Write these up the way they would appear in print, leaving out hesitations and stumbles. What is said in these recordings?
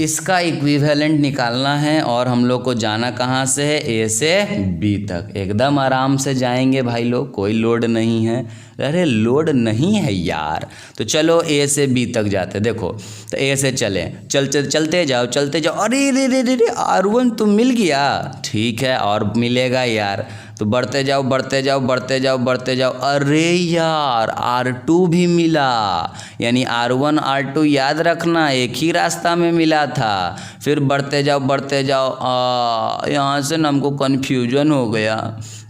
इसका इक्विवेलेंट निकालना है और हम लोग को जाना कहाँ से है, ए से बी तक। एकदम आराम से जाएंगे भाई लोग, कोई लोड नहीं है। अरे लोड नहीं है यार, तो चलो ए से बी तक जाते। देखो तो ए से चलते जाओ चलते जाओ। अरे रे रे रे रे R1 तो मिल गया, ठीक है और मिलेगा यार, तो बढ़ते जाओ बढ़ते जाओ बढ़ते जाओ बढ़ते जाओ। अरे यार R2 भी मिला, यानी R1 R2 याद रखना एक ही रास्ता में मिला था। फिर बढ़ते जाओ बढ़ते जाओ। यहाँ से ना हमको कन्फ्यूजन हो गया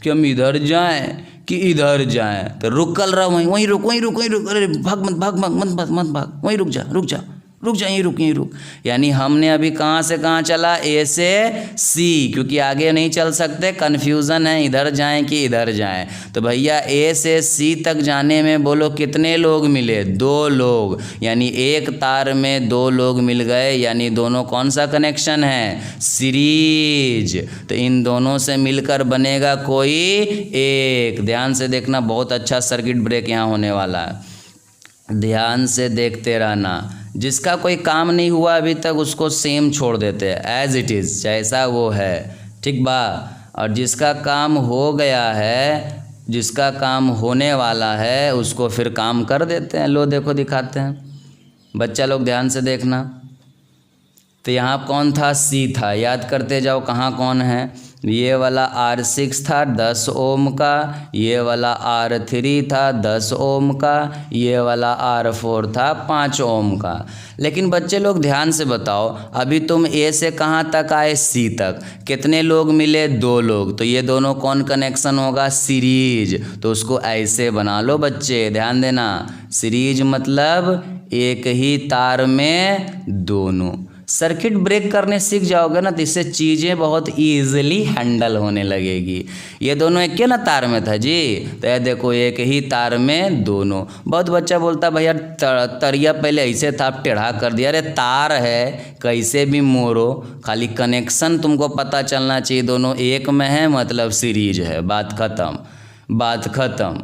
कि हम इधर जाएं कि इधर जाएं, तो रुकल रहा वहीं रुक। अरे भाग मत भाग, वहीं रुक जा यहीं रुक। यानी हमने अभी कहाँ से कहाँ चला, ए से सी, क्योंकि आगे नहीं चल सकते, कन्फ्यूज़न है इधर जाएं कि इधर जाएं। तो भैया ए से सी तक जाने में बोलो कितने लोग मिले, 2 लोग, यानी एक तार में 2 लोग मिल गए, यानी दोनों कौन सा कनेक्शन है, सीरीज। तो इन दोनों से मिलकर बनेगा कोई एक। ध्यान से देखना, बहुत अच्छा सर्किट ब्रेक यहाँ होने वाला है, ध्यान से देखते रहना। जिसका कोई काम नहीं हुआ अभी तक उसको सेम छोड़ देते हैं, एज इट इज़, जैसा वो है, ठीक बा। और जिसका काम हो गया है, जिसका काम होने वाला है, उसको फिर काम कर देते हैं। लो देखो दिखाते हैं, बच्चा लोग ध्यान से देखना। तो यहाँ कौन था, सी था, याद करते जाओ कहाँ कौन है। ये वाला R6 था 10 ओम का, ये वाला R3 था 10 ओम का, ये वाला R4 था 5 ओम का। लेकिन बच्चे लोग ध्यान से बताओ, अभी तुम ए से कहाँ तक आए, सी तक, कितने लोग मिले, 2 लोग, तो ये दोनों कौन कनेक्शन होगा, सीरीज। तो उसको ऐसे बना लो बच्चे, ध्यान देना, सीरीज मतलब एक ही तार में दोनों। सर्किट ब्रेक करने सीख जाओगे ना तो इससे चीज़ें बहुत ईजिली हैंडल होने लगेगी। ये दोनों एक के ना तार में था जी, तो ये देखो एक ही तार में दोनों। बहुत बच्चा बोलता भैया तरिया पहले ऐसे था आप टेढ़ा कर दिया। अरे तार है, कैसे भी मोड़ो, खाली कनेक्शन तुमको पता चलना चाहिए, दोनों एक में है मतलब सीरीज है, बात ख़त्म।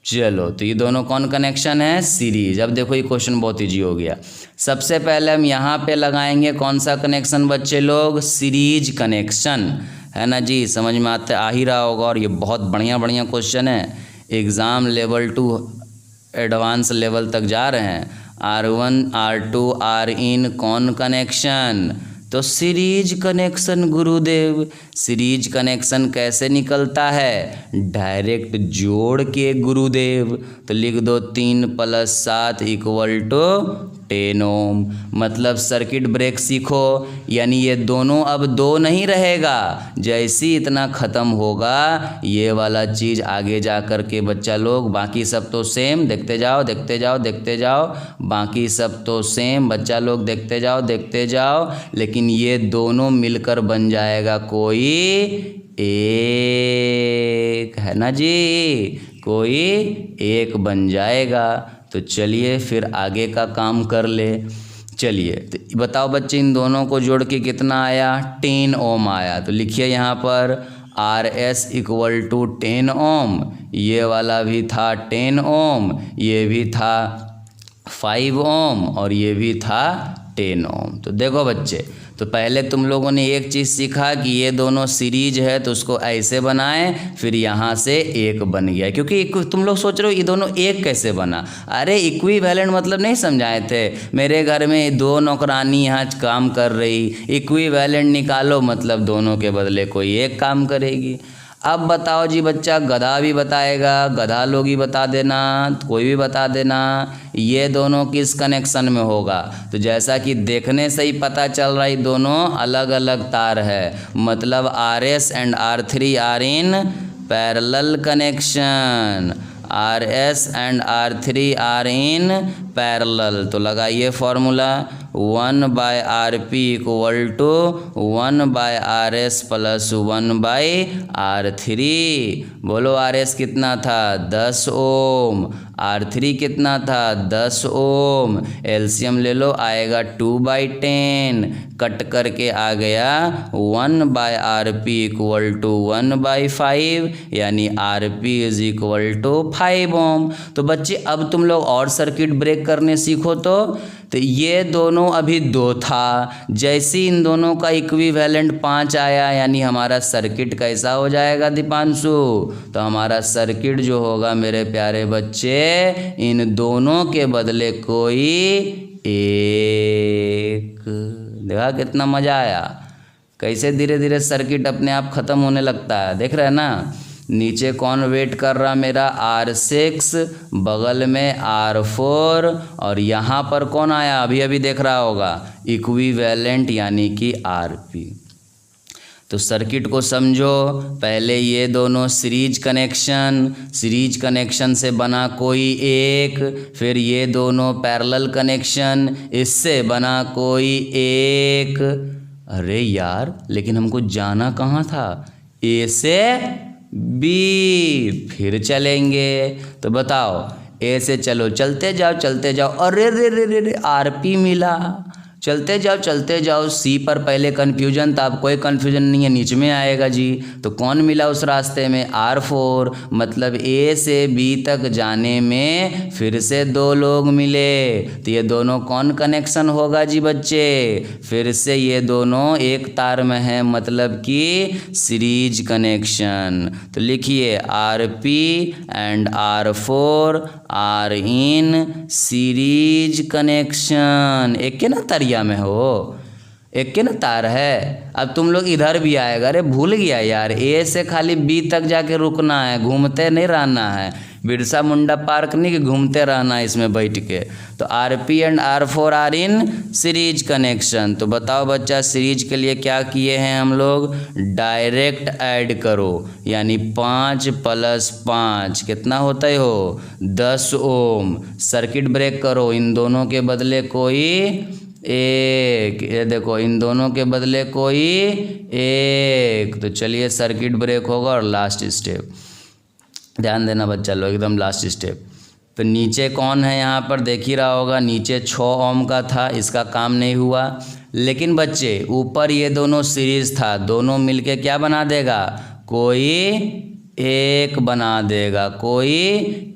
चलो तो ये दोनों कौन कनेक्शन है, सीरीज। अब देखो ये क्वेश्चन बहुत इजी हो गया। सबसे पहले हम यहाँ पे लगाएंगे कौन सा कनेक्शन बच्चे लोग, सीरीज कनेक्शन, है ना जी, समझ में आ ही रहा होगा। और ये बहुत बढ़िया क्वेश्चन है, एग्ज़ाम लेवल 2 एडवांस लेवल तक जा रहे हैं। R1 R2 R इन कौन कनेक्शन, तो सीरीज कनेक्शन गुरुदेव। सीरीज कनेक्शन कैसे निकलता है, डायरेक्ट जोड़ के गुरुदेव। तो लिख दो 3 + 7 = 10 ओम। मतलब सर्किट ब्रेक सीखो, यानी ये दोनों अब 2 नहीं रहेगा, जैसी इतना ख़त्म होगा ये वाला चीज़ आगे जा कर के बच्चा लोग, बाकी सब तो सेम, देखते जाओ, बाकी सब तो सेम बच्चा लोग, देखते जाओ, लेकिन ये दोनों मिलकर बन जाएगा कोई एक, है ना जी, कोई एक बन जाएगा। तो चलिए फिर आगे का काम कर ले। चलिए तो बताओ बच्चे, इन दोनों को जोड़ के कितना आया, 10 ओम आया। तो लिखिए यहाँ पर RS = 10 ओम, ये वाला भी था 10 ओम, ये भी था 5 ओम और ये भी था 10 ओम। तो देखो बच्चे, तो पहले तुम लोगों ने एक चीज़ सीखा कि ये दोनों सीरीज है तो उसको ऐसे बनाएं, फिर यहाँ से एक बन गया। क्योंकि तुम लोग सोच रहे हो ये दोनों एक कैसे बना, अरे इक्विवेलेंट मतलब नहीं समझाए थे, मेरे घर में 2 नौकरानी यहाँ काम कर रही, इक्विवेलेंट निकालो मतलब दोनों के बदले कोई एक काम करेगी। अब बताओ जी बच्चा, गधा भी बताएगा, गधा लोग ही बता देना, कोई भी बता देना ये दोनों किस कनेक्शन में होगा। तो जैसा कि देखने से ही पता चल रहा है दोनों अलग अलग तार है, मतलब RS and R3 are in parallel connection, RS and R3 are in parallel. तो लगाइए फॉर्मूला, 1/Rp = 1/RS + 1/R3। बोलो RS कितना था, 10 ओम, R3 कितना था, 10 ओम। एलसीएम ले लो, आएगा 2/10, कट करके आ गया 1/Rp = 1/5, यानी Rp = 5 ओम। तो बच्चे अब तुम लोग और सर्किट ब्रेक करने सीखो, तो तो ये दोनों अभी 2 था, जैसे इन दोनों का इक्विवेलेंट 5 आया यानी हमारा सर्किट कैसा हो जाएगा दीपांशु? तो हमारा सर्किट जो होगा मेरे प्यारे बच्चे, इन दोनों के बदले कोई एक। देखा कितना मज़ा आया, कैसे धीरे धीरे सर्किट अपने आप ख़त्म होने लगता है। देख रहे हैं ना, नीचे कौन वेट कर रहा मेरा? R6, बगल में R4, और यहाँ पर कौन आया? अभी अभी देख रहा होगा, इक्विवेलेंट यानी कि RP। तो सर्किट को समझो, पहले ये दोनों सीरीज कनेक्शन से बना कोई एक, फिर ये दोनों पैरेलल कनेक्शन, इससे बना कोई एक। अरे यार, लेकिन हमको जाना कहाँ था? ए से बी, फिर चलेंगे। तो बताओ, ए से चलो, चलते जाओ। अरे रे रे रे रे, RP मिला। चलते जाओ। सी पर पहले कन्फ्यूजन था, अब कोई कन्फ्यूजन नहीं है, नीचे में आएगा जी। तो कौन मिला उस रास्ते में? R4, मतलब ए से बी तक जाने में फिर से 2 लोग मिले। तो ये दोनों कौन कनेक्शन होगा जी बच्चे? फिर से ये दोनों एक तार में हैं, मतलब कि सीरीज कनेक्शन। तो लिखिए RP and R4 are in series connection. एक के ना तरिया में हो, एक के ना तार है। अब तुम लोग इधर भी आएगा, अरे भूल गया यार, ए से खाली बी तक जाके रुकना है, घूमते नहीं रहना है। बिरसा मुंडा पार्क नहीं कि घूमते रहना है इसमें बैठ के। तो RP and R4 are in series connection. तो बताओ बच्चा, सीरीज के लिए क्या किए हैं हम लोग? डायरेक्ट ऐड करो, यानी 5 + 5 कितना होता है हो? 10 ओम। सर्किट ब्रेक करो, इन दोनों के बदले कोई एक। ये देखो, इन दोनों के बदले कोई एक। तो चलिए सर्किट ब्रेक होगा। और लास्ट स्टेप ध्यान देना बच्चा लोग, एकदम लास्ट स्टेप। तो नीचे कौन है यहाँ पर? देख ही रहा होगा, नीचे 6 ओम का था, इसका काम नहीं हुआ। लेकिन बच्चे ऊपर ये दोनों सीरीज था, दोनों मिलके क्या बना देगा? कोई एक बना देगा, कोई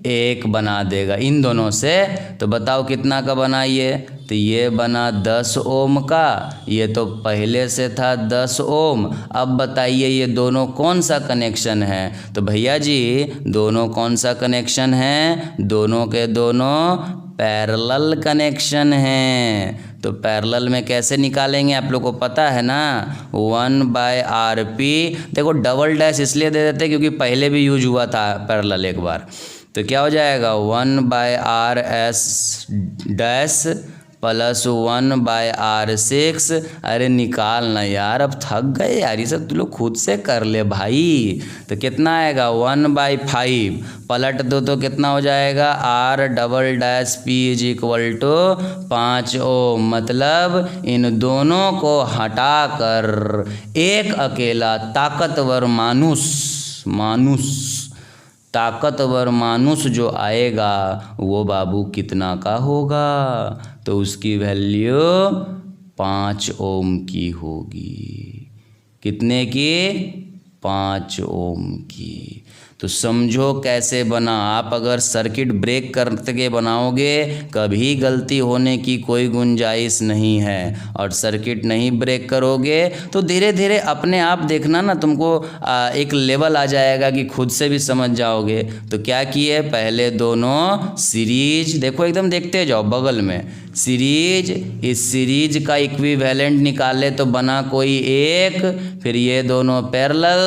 एक बना देगा इन दोनों से। तो बताओ कितना का बना ये? तो ये बना 10 ओम का, ये तो पहले से था 10 ओम। अब बताइए ये दोनों कौन सा कनेक्शन है? तो भैया जी दोनों कौन सा कनेक्शन है? दोनों के दोनों पैरेलल कनेक्शन हैं। तो पैरेलल में कैसे निकालेंगे आप लोग को पता है ना? 1/RP। देखो डबल डैश इसलिए दे देते क्योंकि पहले भी यूज हुआ था पैरेलल एक बार। तो क्या हो जाएगा? 1/RS dash plus 1/R6। अरे निकालना यार, अब थक गए यार, ये सब तुम लोग खुद से कर ले भाई। तो कितना आएगा? 1/5 पलट दो तो कितना हो जाएगा? R⋯P = 5 ओम। मतलब इन दोनों को हटाकर एक अकेला ताकतवर मानुष जो आएगा वो बाबू कितना का होगा? तो उसकी वैल्यू 5 ओम की होगी। कितने की? 5 ओम की। तो समझो कैसे बना। आप अगर सर्किट ब्रेक करके बनाओगे कभी गलती होने की कोई गुंजाइश नहीं है, और सर्किट नहीं ब्रेक करोगे तो धीरे धीरे अपने आप देखना ना, तुमको एक लेवल आ जाएगा कि खुद से भी समझ जाओगे। तो क्या किए? पहले दोनों सीरीज, देखो एकदम देखते जाओ बगल में सीरीज, इस सीरीज का इक्विवेलेंट निकाले तो बना कोई एक। फिर ये दोनों पैरेलल,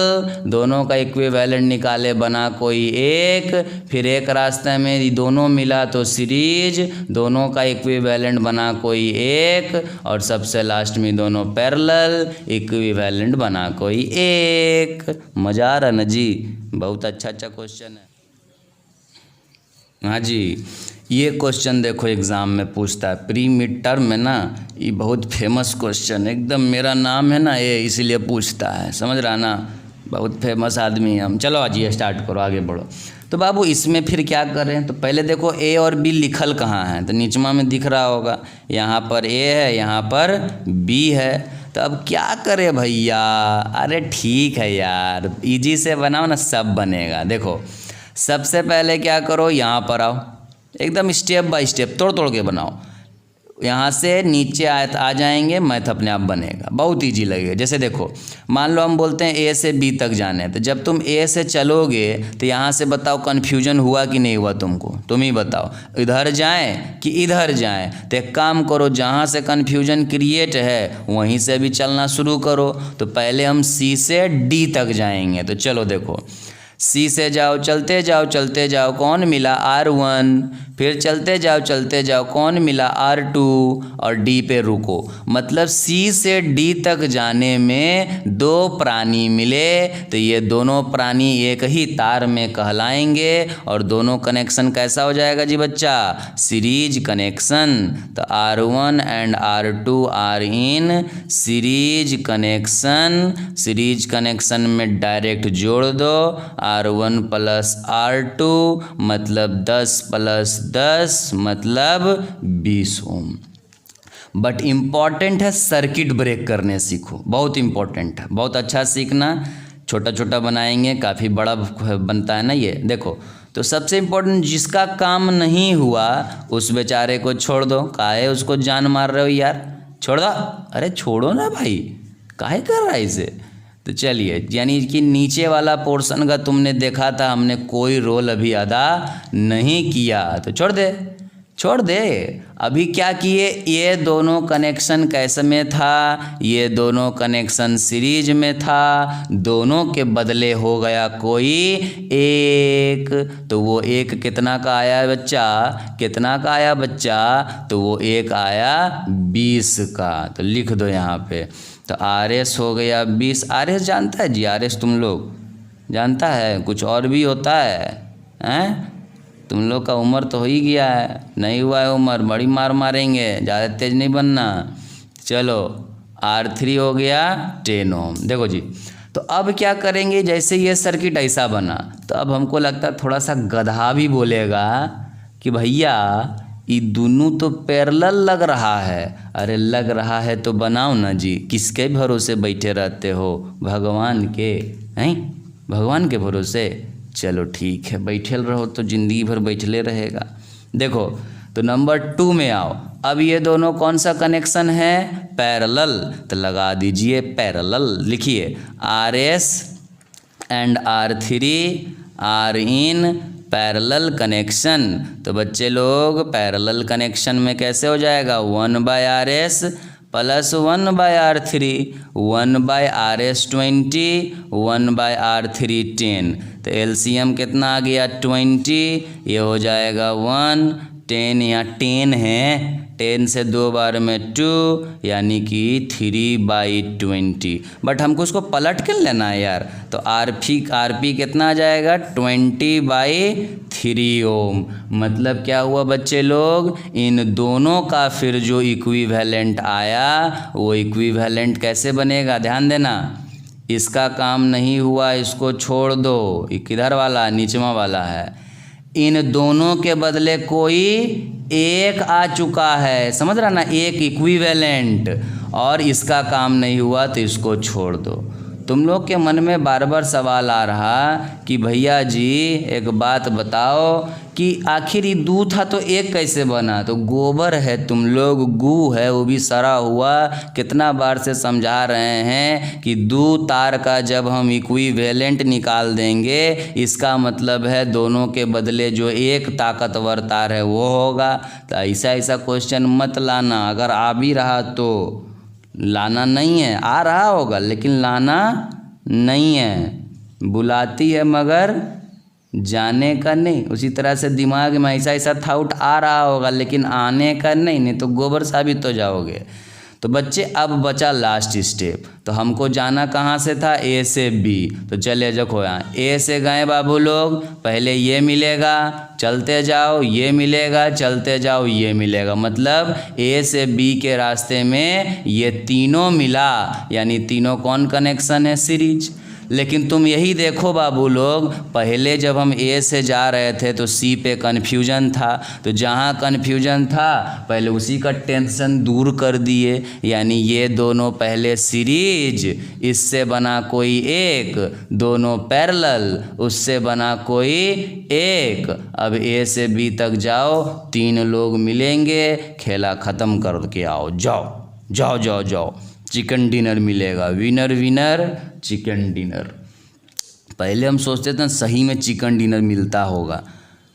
दोनों का इक्विवेलेंट निकाले बना कोई एक। फिर एक रास्ते में ये दोनों मिला तो सीरीज, दोनों का इक्विवेलेंट बना कोई एक। और सबसे लास्ट में दोनों पैरेलल, इक्विवेलेंट बना कोई एक। मज़ा आ रहा ना जी? बहुत अच्छा क्वेश्चन है। हाँ जी, ये क्वेश्चन देखो एग्ज़ाम में पूछता है, प्री मिड टर्म में ना, ये बहुत फेमस क्वेश्चन, एकदम मेरा नाम है ना ये, इसीलिए पूछता है, समझ रहा ना? बहुत फेमस आदमी हम। चलो आज ये स्टार्ट करो, आगे बढ़ो। तो बाबू इसमें फिर क्या करें? तो पहले देखो ए और बी लिखल कहाँ है? तो नीचमा में दिख रहा होगा, यहाँ पर ए है, यहाँ पर बी है। तो अब क्या करें भैया? अरे ठीक है यार, इजी से बनाओ ना, सब बनेगा। देखो सबसे पहले क्या करो, यहाँ पर आओ, एकदम स्टेप बाय स्टेप तोड़ तोड़ के बनाओ। यहाँ से नीचे आ जाएंगे, मैथ अपने आप बनेगा, बहुत इजी लगेगा। जैसे देखो, मान लो हम बोलते हैं ए से बी तक जाने, तो जब तुम ए से चलोगे तो यहाँ से बताओ कन्फ्यूजन हुआ कि नहीं हुआ तुमको, तुम ही बताओ, इधर जाएं कि इधर जाएं। तो एक काम करो, जहाँ से कन्फ्यूजन क्रिएट है वहीं से भी चलना शुरू करो। तो पहले हम सी से डी तक जाएंगे। तो चलो देखो, सी से जाओ, चलते जाओ, कौन मिला R1, फिर चलते जाओ, कौन मिला R2, और डी पे रुको। मतलब सी से डी तक जाने में दो प्राणी मिले, तो ये दोनों प्राणी एक ही तार में कहलाएंगे, और दोनों कनेक्शन कैसा हो जाएगा जी बच्चा, सीरीज कनेक्शन। तो R1 and R2 are in series connection में डायरेक्ट जोड़ दो, R1 प्लस R2 मतलब 10 प्लस 10 मतलब 20 ओम। बट इम्पॉर्टेंट है सर्किट ब्रेक करने सीखो, बहुत इम्पॉर्टेंट है, बहुत अच्छा सीखना। छोटा छोटा बनाएंगे, काफ़ी बड़ा बनता है ना ये। देखो, तो सबसे इम्पोर्टेंट, जिसका काम नहीं हुआ उस बेचारे को छोड़ दो। काहे उसको जान मार रहे हो यार, छोड़ दो, अरे छोड़ो ना भाई, काहे कर रहा है इसे। तो चलिए, यानी कि नीचे वाला पोर्शन का तुमने देखा था, हमने कोई रोल अभी अदा नहीं किया, तो छोड़ दे। अभी क्या किए, ये दोनों कनेक्शन कैसे में था, ये दोनों कनेक्शन सीरीज में था, दोनों के बदले हो गया कोई एक। तो वो एक कितना का आया बच्चा, तो वो एक आया 20 का। तो लिख दो यहाँ पे। तो RS हो गया 20। RS जानता है जी, RS तुम लोग जानता है, कुछ और भी होता है, हैं? तुम लोग का उम्र तो हो ही गया है, नहीं हुआ है उम्र, बड़ी मार मारेंगे, ज़्यादा तेज नहीं बनना। चलो, R3 हो गया 10 ओम। देखो जी, तो अब क्या करेंगे, जैसे ये सर्किट ऐसा बना, तो अब हमको लगता है थोड़ा सा गधा भी बोलेगा कि भैया ये दोनों तो पैरेलल लग रहा है। अरे लग रहा है तो बनाओ ना जी, किसके भरोसे बैठे रहते हो, भगवान के, हैं? भगवान के भरोसे। चलो ठीक है, बैठल रहो तो ज़िंदगी भर बैठले रहेगा। देखो, तो नंबर 2 में आओ। अब ये दोनों कौन सा कनेक्शन है, पैरेलल, तो लगा दीजिए पैरेलल। लिखिए, RS and R3 are in parallel connection. तो बच्चे लोग, पैरेलल कनेक्शन में कैसे हो जाएगा, 1/RS plus 1/R3, 1/RS 20, 1/R3 10। तो LCM कितना आ गया, 20, ये हो जाएगा 1, 10, यहाँ 10 है, 10 से 2 बार में 2, यानी कि 3/20। बट हमको उसको पलट के लेना है यार। तो RP कितना आ जाएगा, 20/3 ओम। मतलब क्या हुआ बच्चे लोग, इन दोनों का फिर जो इक्विवेलेंट आया, वो इक्विवेलेंट कैसे बनेगा, ध्यान देना। इसका काम नहीं हुआ, इसको छोड़ दो, ये किधर वाला, नीचवा वाला है। इन दोनों के बदले कोई एक आ चुका है, समझ रहा ना, एक इक्विवेलेंट, और इसका काम नहीं हुआ तो इसको छोड़ दो। तुम लोग के मन में बार बार सवाल आ रहा कि भैया जी एक बात बताओ कि आखिर ये दू था तो एक कैसे बना। तो गोबर है तुम लोग, गू है, वो भी सड़ा हुआ। कितना बार से समझा रहे हैं कि दो तार का जब हम इक्विवेलेंट निकाल देंगे, इसका मतलब है दोनों के बदले जो एक ताकतवर तार है वो होगा। तो ऐसा क्वेश्चन मत लाना, अगर आ भी रहा तो लाना नहीं है, आ रहा होगा लेकिन लाना नहीं है। बुलाती है मगर जाने का नहीं। उसी तरह से दिमाग में ऐसा थाउट आ रहा होगा लेकिन आने का नहीं तो गोबर साबित हो जाओगे। तो बच्चे अब बचा लास्ट स्टेप। तो हमको जाना कहाँ से था, ए से बी। तो चलिए देखो यहाँ ए से गए बाबू लोग, पहले ये मिलेगा, चलते जाओ, ये मिलेगा, चलते जाओ, ये मिलेगा। मतलब ए से बी के रास्ते में ये तीनों मिला, यानी तीनों कौन कनेक्शन है, सीरीज। लेकिन तुम यही देखो बाबू लोग, पहले जब हम ए से जा रहे थे तो सी पे कन्फ्यूजन था, तो जहाँ कन्फ्यूजन था पहले उसी का टेंशन दूर कर दिए। यानी ये दोनों पहले सीरीज, इससे बना कोई एक, दोनों पैरेलल, उससे बना कोई एक। अब ए से बी तक जाओ, 3 लोग मिलेंगे, खेला ख़त्म करके आओ, जाओ जाओ जाओ जाओ, चिकन डिनर मिलेगा, विनर विनर चिकन डिनर। पहले हम सोचते थे सही में चिकन डिनर मिलता होगा,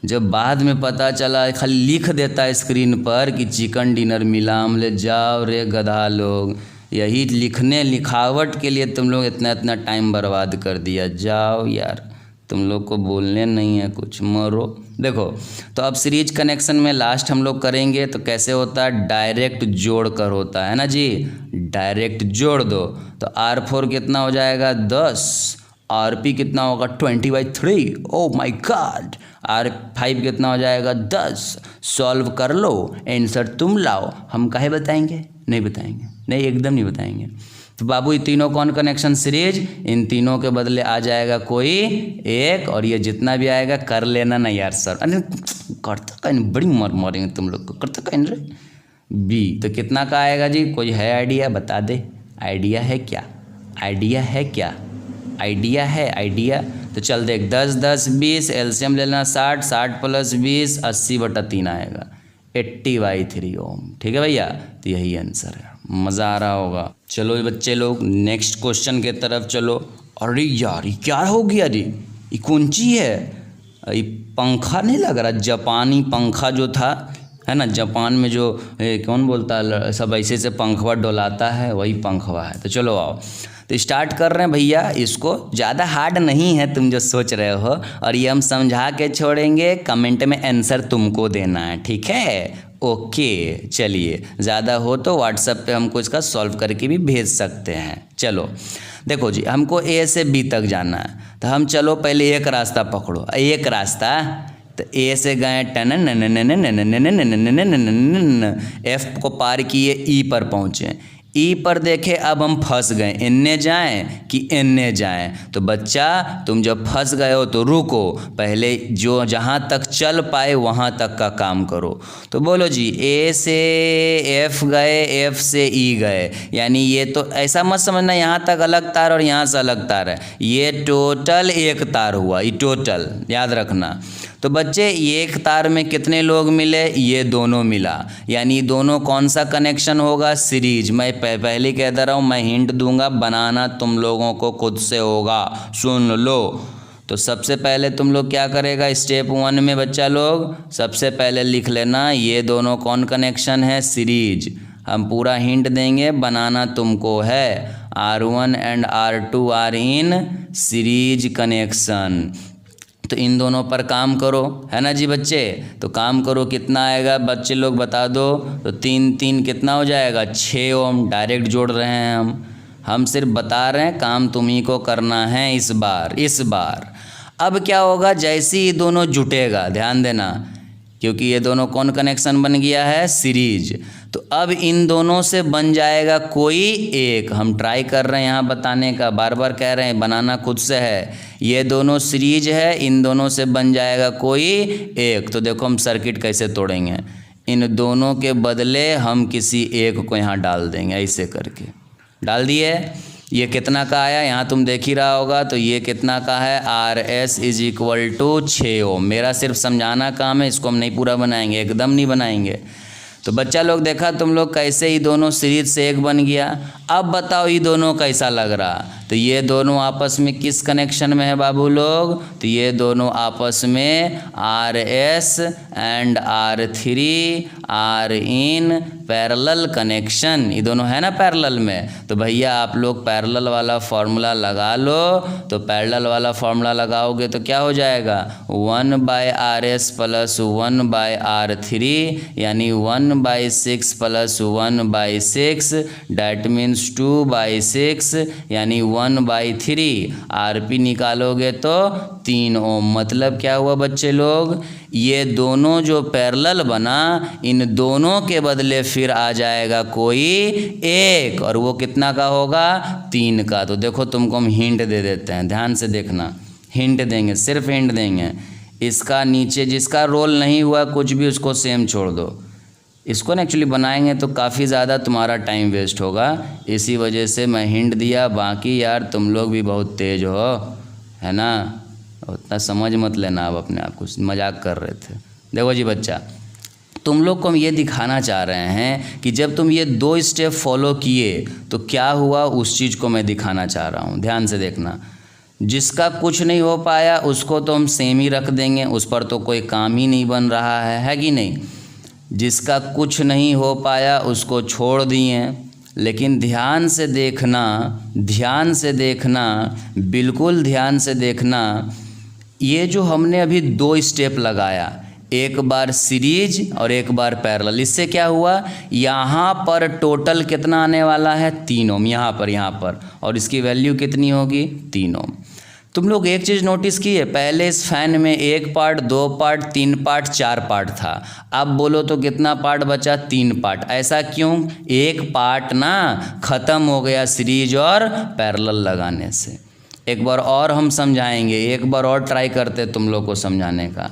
जब बाद में पता चला खाली लिख देता है स्क्रीन पर कि चिकन डिनर मिला, हम ले जाओ रे गधा लोग, यही लिखावट के लिए तुम लोग इतना इतना टाइम बर्बाद कर दिया। जाओ यार, तुम लोग को बोलने नहीं है कुछ, मरो। देखो तो अब सीरीज कनेक्शन में लास्ट हम लोग करेंगे तो कैसे होता है, डायरेक्ट जोड़ कर होता है ना जी, डायरेक्ट जोड़ दो। तो R4 कितना हो जाएगा 10, RP कितना होगा 20/3, ओ माय गॉड। R5 कितना हो जाएगा 10, सॉल्व कर लो, आंसर तुम लाओ, हम काहे बताएंगे, नहीं बताएंगे, नहीं एकदम नहीं बताएंगे। तो बाबू ये तीनों कौन कनेक्शन सीरीज, इन तीनों के बदले आ जाएगा कोई एक, और ये जितना भी आएगा कर लेना ना यार सर, अरे करता कहीं बड़ी मारेंगे तुम लोग को, करता कहीं रे। बी तो कितना का आएगा जी, कोई है आइडिया, बता दे, आइडिया है क्या, आइडिया है क्या, आइडिया है आइडिया। तो चल देख 10 10 20, एलसीएम ले लेना 60, 60 + 20 80/3 आएगा, 80/3 ओम। ठीक है भैया, तो यही आंसर है। मज़ा आ रहा होगा। चलो बच्चे लोग नेक्स्ट क्वेश्चन के तरफ चलो। अरे यार ये क्या हो गया रे, ये कौन ची है, ये पंखा नहीं लग रहा, जापानी पंखा जो था है ना, जापान में जो कौन बोलता है सब ऐसे से पंखवा डोलाता है, वही पंखवा है। तो चलो आओ, तो स्टार्ट कर रहे हैं भैया। इसको ज़्यादा हार्ड नहीं है तुम जो सोच रहे हो, और ये हम समझा के छोड़ेंगे, कमेंट में आंसर तुमको देना है, ठीक है, ओके। चलिए ज़्यादा हो तो व्हाट्सएप पे हमको इसका सॉल्व करके भी भेज सकते हैं। चलो देखो जी, हमको ए से बी तक जाना है, तो हम चलो पहले एक रास्ता पकड़ो, एक रास्ता, तो ए से गए एफ को पार किए, ई पर पहुँचे, ई पर देखे अब हम फंस गए, इन्ने जाएं कि इन्ने जाएं। तो बच्चा तुम जब फंस गए हो तो रुको, पहले जो जहाँ तक चल पाए वहाँ तक का काम करो। तो बोलो जी, ए से एफ गए, एफ से ई गए, यानी ये तो ऐसा मत समझना यहाँ तक अलग तार और यहाँ से अलग तार है, ये टोटल एक तार हुआ, ये टोटल याद रखना। तो बच्चे ये एक तार में कितने लोग मिले, ये दोनों मिला, यानी दोनों कौन सा कनेक्शन होगा, सीरीज। मैं पहले कह दे रहा हूँ, मैं हिंट दूंगा, बनाना तुम लोगों को खुद से होगा, सुन लो। तो सबसे पहले तुम लोग क्या करेगा, स्टेप 1 में बच्चा लोग सबसे पहले लिख लेना, ये दोनों कौन कनेक्शन है, सीरीज। हम पूरा हिंट देंगे, बनाना तुमको है, R1 and R2 are in series connection. तो इन दोनों पर काम करो, है ना जी बच्चे। तो काम करो, कितना आएगा बच्चे लोग बता दो। तो 3 3 कितना हो जाएगा, 6 ओम। डायरेक्ट जोड़ रहे हैं हम सिर्फ बता रहे हैं, काम तुम्ही को करना है इस बार। अब क्या होगा, जैसे ही दोनों जुटेगा, ध्यान देना, क्योंकि ये दोनों कौन कनेक्शन बन गया है, सीरीज। तो अब इन दोनों से बन जाएगा कोई एक। हम ट्राई कर रहे हैं यहाँ बताने का, बार बार कह रहे हैं, बनाना खुद से है। ये दोनों सीरीज है, इन दोनों से बन जाएगा कोई एक। तो देखो हम सर्किट कैसे तोड़ेंगे, इन दोनों के बदले हम किसी एक को यहाँ डाल देंगे, ऐसे करके डाल दिए। ये कितना का आया, यहाँ तुम देख ही रहा होगा। तो ये कितना का है, RS = 6 ओम। मेरा सिर्फ समझाना काम है, इसको हम नहीं पूरा बनाएंगे, एकदम नहीं बनाएंगे। तो बच्चा लोग देखा तुम लोग कैसे ही दोनों सीरीज से एक बन गया। अब बताओ ये दोनों कैसा लग रहा। तो ये दोनों आपस में किस कनेक्शन में है बाबू लोग, तो ये दोनों आपस में RS and R3 are in parallel connection, ये दोनों है ना पैरेलल में। तो भैया आप लोग पैरेलल वाला फार्मूला लगा लो। तो पैरेलल वाला फार्मूला लगाओगे तो क्या हो जाएगा, 1/RS + 1/R3, यानी 1 1/6 प्लस 1/6 डैट मीन्स 2/6 यानी 1/3। आरपी निकालोगे तो 3 ओम। मतलब क्या हुआ बच्चे लोग, ये दोनों जो पैरेलल बना इन दोनों के बदले फिर आ जाएगा कोई एक, और वो कितना का होगा, 3 का। तो देखो तुमको हम हिंट दे देते हैं, ध्यान से देखना, हिंट देंगे, सिर्फ हिंट देंगे। इसका नीचे जिसका रोल नहीं हुआ कुछ भी उसको सेम छोड़ दो। इसको ना एक्चुअली बनाएंगे तो काफ़ी ज़्यादा तुम्हारा टाइम वेस्ट होगा, इसी वजह से मैं हिंट दिया। बाकी यार तुम लोग भी बहुत तेज हो, है ना, उतना समझ मत लेना। आप अपने आप को मजाक कर रहे थे। देखो जी बच्चा, तुम लोग को हम ये दिखाना चाह रहे हैं कि जब तुम ये 2 स्टेप फॉलो किए तो क्या हुआ, उस चीज़ को मैं दिखाना चाह रहा हूँ। ध्यान से देखना। जिसका कुछ नहीं हो पाया उसको तो हम सेम ही रख देंगे, उस पर तो कोई काम ही नहीं बन रहा है कि नहीं। जिसका कुछ नहीं हो पाया उसको छोड़ दिए, लेकिन ध्यान से देखना, ध्यान से देखना, बिल्कुल ध्यान से देखना। ये जो हमने अभी 2 स्टेप लगाया, एक बार सीरीज और एक बार पैरेलल, इससे क्या हुआ, यहाँ पर टोटल कितना आने वाला है, 3 ओम यहाँ पर, और इसकी वैल्यू कितनी होगी, 3 ओम। तुम लोग एक चीज़ नोटिस की है, पहले इस फैन में 1 पार्ट, 2 पार्ट, 3 पार्ट, 4 पार्ट था। अब बोलो तो कितना पार्ट बचा, 3 पार्ट। ऐसा क्यों, एक पार्ट ना ख़त्म हो गया सीरीज और पैरेलल लगाने से। एक बार और हम समझाएंगे, एक बार और ट्राई करते तुम लोग को समझाने का।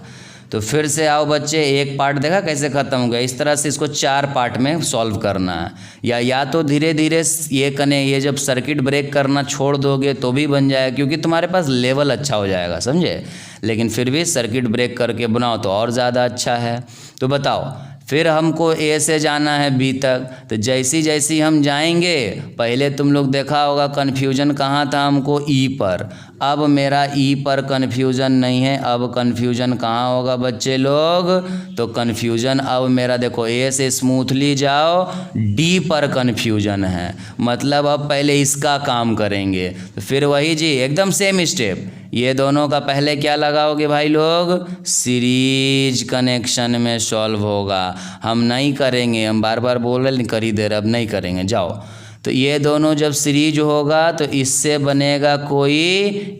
तो फिर से आओ बच्चे, एक पार्ट देखा कैसे ख़त्म हो गया, इस तरह से इसको 4 पार्ट में सॉल्व करना है। या तो धीरे धीरे ये जब सर्किट ब्रेक करना छोड़ दोगे तो भी बन जाएगा, क्योंकि तुम्हारे पास लेवल अच्छा हो जाएगा, समझे। लेकिन फिर भी सर्किट ब्रेक करके बनाओ तो और ज़्यादा अच्छा है। तो बताओ, फिर हमको ए से जाना है बी तक। तो जैसी जैसी हम जाएंगे, पहले तुम लोग देखा होगा कन्फ्यूजन कहाँ था हमको, ई पर। अब मेरा ई पर कन्फ्यूजन नहीं है, अब कन्फ्यूजन कहाँ होगा बच्चे लोग, तो कन्फ्यूजन अब मेरा देखो ए से स्मूथली जाओ, डी पर कन्फ्यूजन है। मतलब अब पहले इसका काम करेंगे, तो फिर वही जी एकदम सेम स्टेप। ये दोनों का पहले क्या लगाओगे भाई लोग, सीरीज कनेक्शन में सॉल्व होगा। हम नहीं करेंगे, हम बार बार बोल रहे कर ही दे रहे, अब नहीं करेंगे, जाओ। तो ये दोनों जब सीरीज होगा तो इससे बनेगा कोई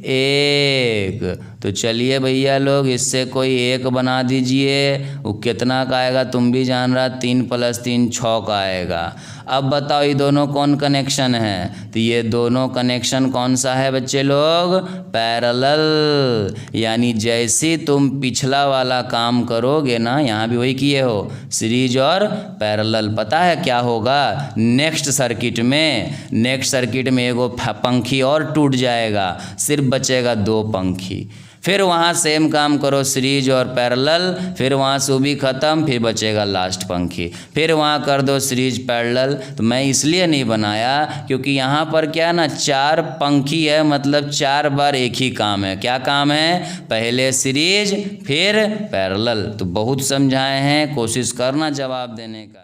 एक। तो चलिए भैया लोग, इससे कोई एक बना दीजिए। वो कितना का आएगा तुम भी जान रहा, 3 + 3 6 का आएगा। अब बताओ ये दोनों कौन कनेक्शन है, तो ये दोनों कनेक्शन कौन सा है बच्चे लोग, पैरेलल। यानी जैसे तुम पिछला वाला काम करोगे ना, यहाँ भी वही किए हो, सीरीज और पैरेलल। पता है क्या होगा, नेक्स्ट सर्किट में एगो पंखी और टूट जाएगा, सिर्फ बचेगा 2 पंखी। फिर वहाँ सेम काम करो, सीरीज और पैरेलल, फिर वहाँ से भी ख़त्म, फिर बचेगा लास्ट पंखी, फिर वहाँ कर दो सीरीज पैरेलल। तो मैं इसलिए नहीं बनाया क्योंकि यहाँ पर क्या ना 4 पंखी है, मतलब 4 बार एक ही काम है। क्या काम है, पहले सीरीज फिर पैरेलल। तो बहुत समझाए हैं, कोशिश करना जवाब देने का।